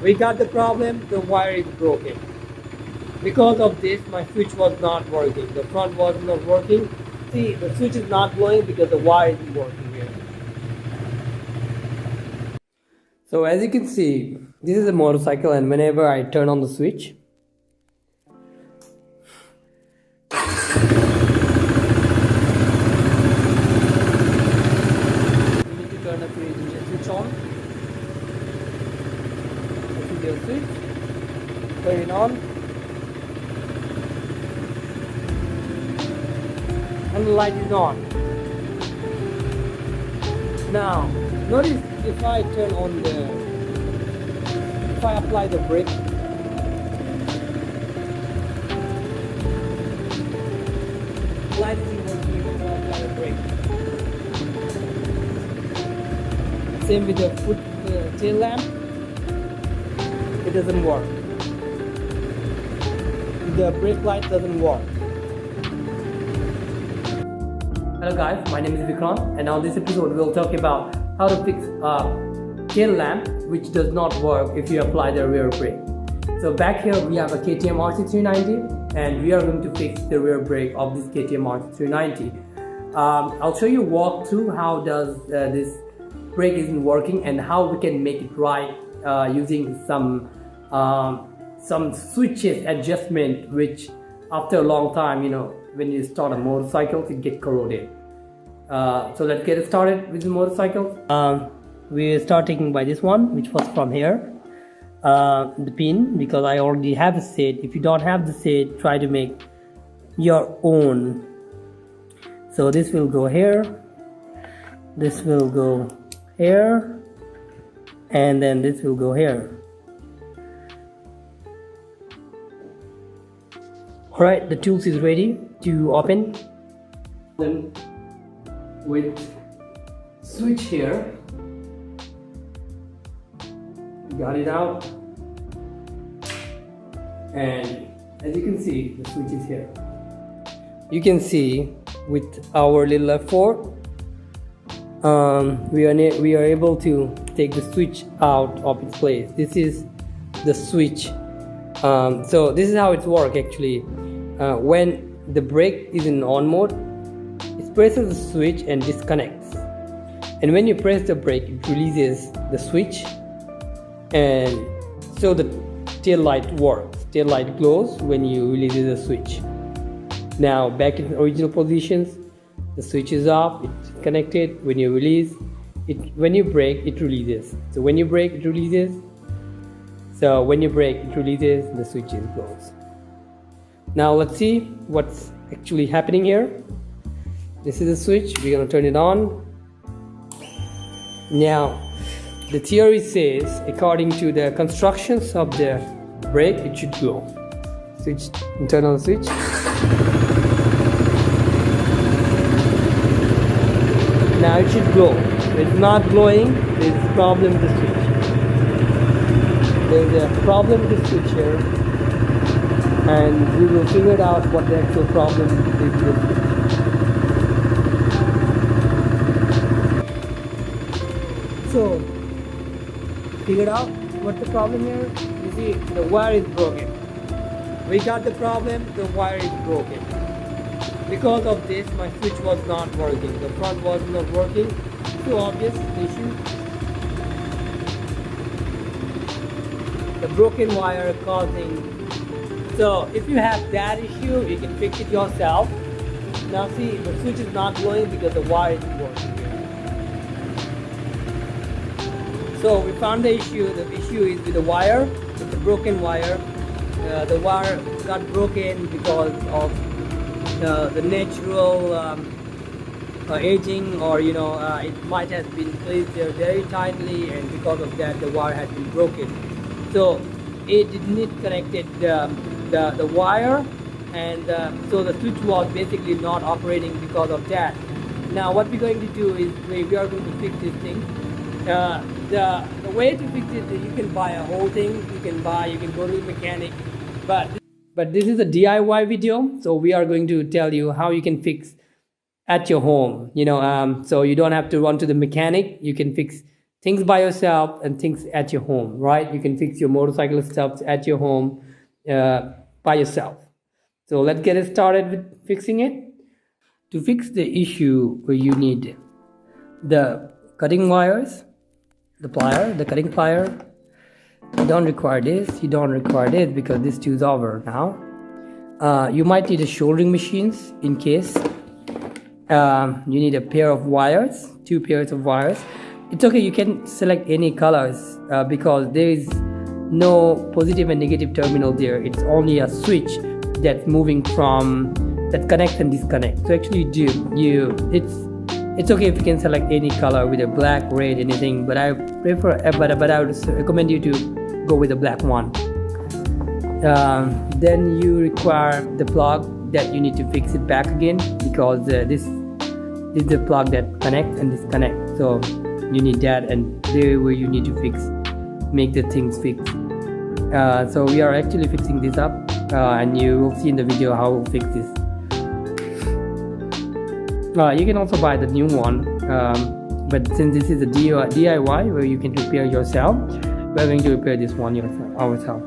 We got the problem, the wire is broken. Because of this, my switch was not working. The front was not working. See, the switch is not blowing because the wire isn't working here. So as you can see, this is a motorcycle, and whenever I turn on the switch, you need to turn the switch on. This is your switch. Turn it on. And the light is on. Now, notice if I turn on if I apply the brake, light isn't working even if I apply the brake. Same with the tail lamp, it doesn't work. The brake light doesn't work. Hello guys, my name is Vikram, and on this episode we'll talk about how to fix a tail lamp which does not work if you apply the rear brake. So back here we have a KTM RC390, and we are going to fix the rear brake of this KTM RC390. I'll show you walk through how does this brake isn't working and how we can make it right using some switches adjustment, which after a long time, when you start a motorcycle, it gets corroded. So let's get started with the motorcycle. We're starting by this one, which was from here, the pin, because I already have a set. If you don't have the set, try to make your own. So this will go here, this will go here, and then this will go here. Alright, the tools is ready to open. Then with switch here, got it out, and as you can see, the switch is here. You can see with our little F4, we are able to take the switch out of its place. This is the switch. So this is how it works actually. When the brake is in on mode, it presses the switch and disconnects, and when you press the brake, it releases the switch, and so the tail light works. Tail light glows when you release the switch. Now back in original positions, the switch is off, it's connected. When you release it, when you brake, it releases. So when you brake, it releases. So when you brake, it releases, the switch is closed. Now let's see what's actually happening here. This is the switch, we're going to turn it on. Now the theory says, according to the constructions of the brake, it should glow. Switch, turn on the switch. Now it should glow. If it's not glowing, there's a problem with the switch. There's a problem with the switch here, and we will figure out what the actual problem is with the switch. So, figured out what the problem here. You see, the wire is broken. We got the problem, the wire is broken. Because of this, my switch was not working. The front was not working. Too obvious issue. The broken wire causing. So if you have that issue, you can fix it yourself. Now see, the switch is not glowing because the wire isn't working here. So we found the issue. The issue is with the wire, with the broken wire. The wire got broken because of the natural aging, or it might have been placed there very tightly, and because of that the wire had been broken. So it didn't connected the wire, and so the switch was basically not operating because of that. Now what we're going to do is we are going to fix this thing. The way to fix it, you can buy a whole thing. You can go to the mechanic, but this is a DIY video, so we are going to tell you how you can fix at your home. So you don't have to run to the mechanic. You can fix things by yourself and things at your home, right? You can fix your motorcycle stuff at your home by yourself. So let's get it started with fixing it. To fix the issue, where you need the cutting wires, the plier, the cutting plier. You don't require this, you don't require this because this two's over now. You might need a soldering machines in case. You need a pair of wires, 2 pairs of wires. It's okay, you can select any colors because there is no positive and negative terminal there. It's only a switch that's moving from, that connects and disconnects. So actually it's okay if you can select any color with a black, red, anything, but I prefer, but I would recommend you to go with the black one. Then you require the plug that you need to fix it back again, because this is the plug that connects and disconnects. So you need that, and there where you need to make the things fix. So we are actually fixing this up, and you will see in the video how we'll fix this. You can also buy the new one, but since this is a DIY where you can repair yourself, we're going to repair this one ourselves.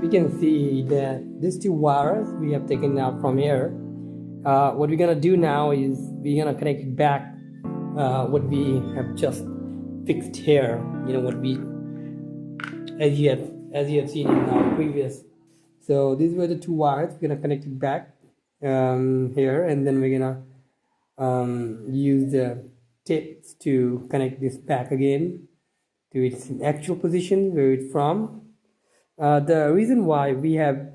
We can see that these 2 wires we have taken out from here. What we're gonna do now is we're gonna connect it back what we have just fixed here. You know what we, as you have seen in our previous. So these were the 2 wires. We're gonna connect it back here, and then we're gonna use the tips to connect this back again to its actual position where it's from. The reason why we have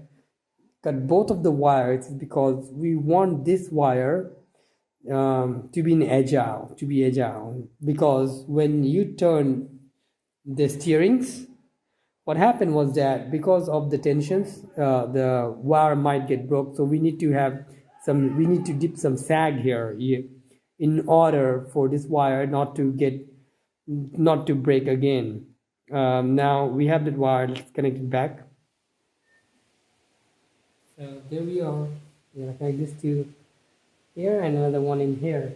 cut both of the wires is because we want this wire to be agile. Because when you turn the steerings, what happened was that because of the tensions, the wire might get broke. So we need to dip some sag here in order for this wire not to break again. Now we have that wire. Let's connect it back. So there we are. We're gonna connect this to here and another one in here.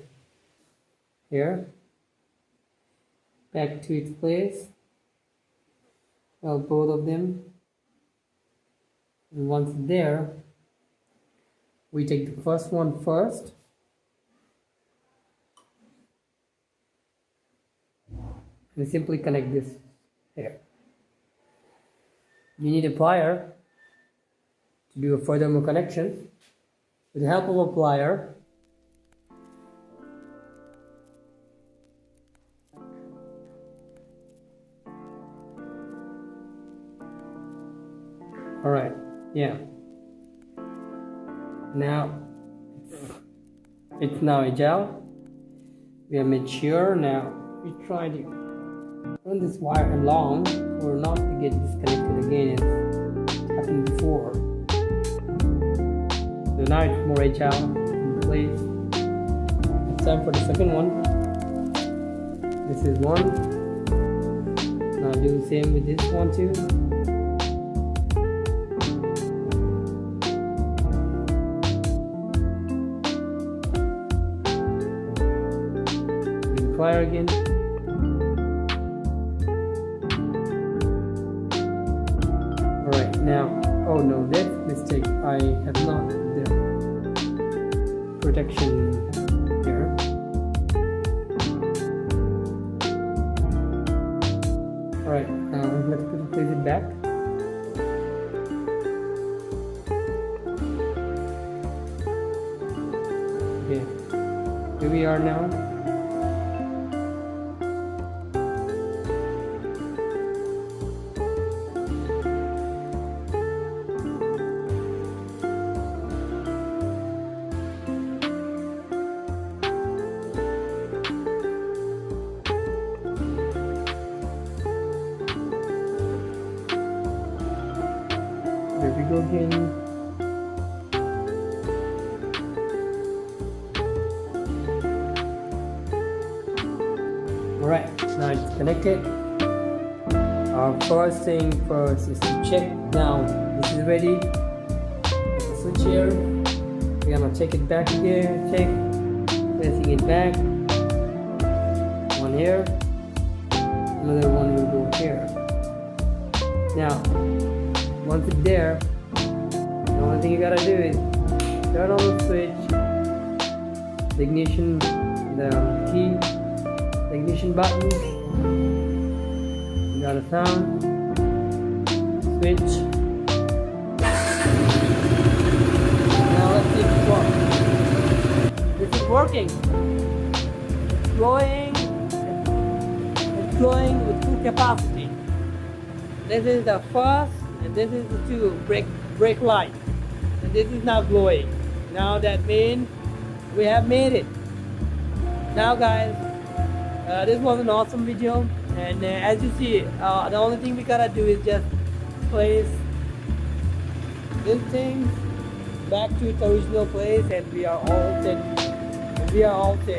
Here. Back to its place. Both of them. And once there, we take the first one first. And simply connect this here. You need a plier to do a furthermore connection. With the help of a plier, all right, yeah. Now it's now agile. We are mature. Now we try to run this wire along for not to get disconnected again as happened before. So now it's more agile in place. It's time for the second one. This is one. Now do the same with this one too. Do the plier again. Alright, now, oh no, that's a mistake. I have not the protection here. Alright, now let's place it back. Okay, here we are now. There we go again. Alright, now it's connected. Our first thing first is to check now this is ready. There's a switch here. We're gonna check it back here. Check. Placing it back. One here. Another one will go here. Now, once it's there, the only thing you gotta do is turn on the switch, the ignition, the key, the ignition button. You got a sound, switch. Now let's see if it works. This is working. It's flowing with full capacity. This is the first. And this is the two brake light, and this is now glowing. Now that means we have made it. Now guys, this was an awesome video, and as you see, the only thing we gotta do is just place this thing back to its original place, and we are all set.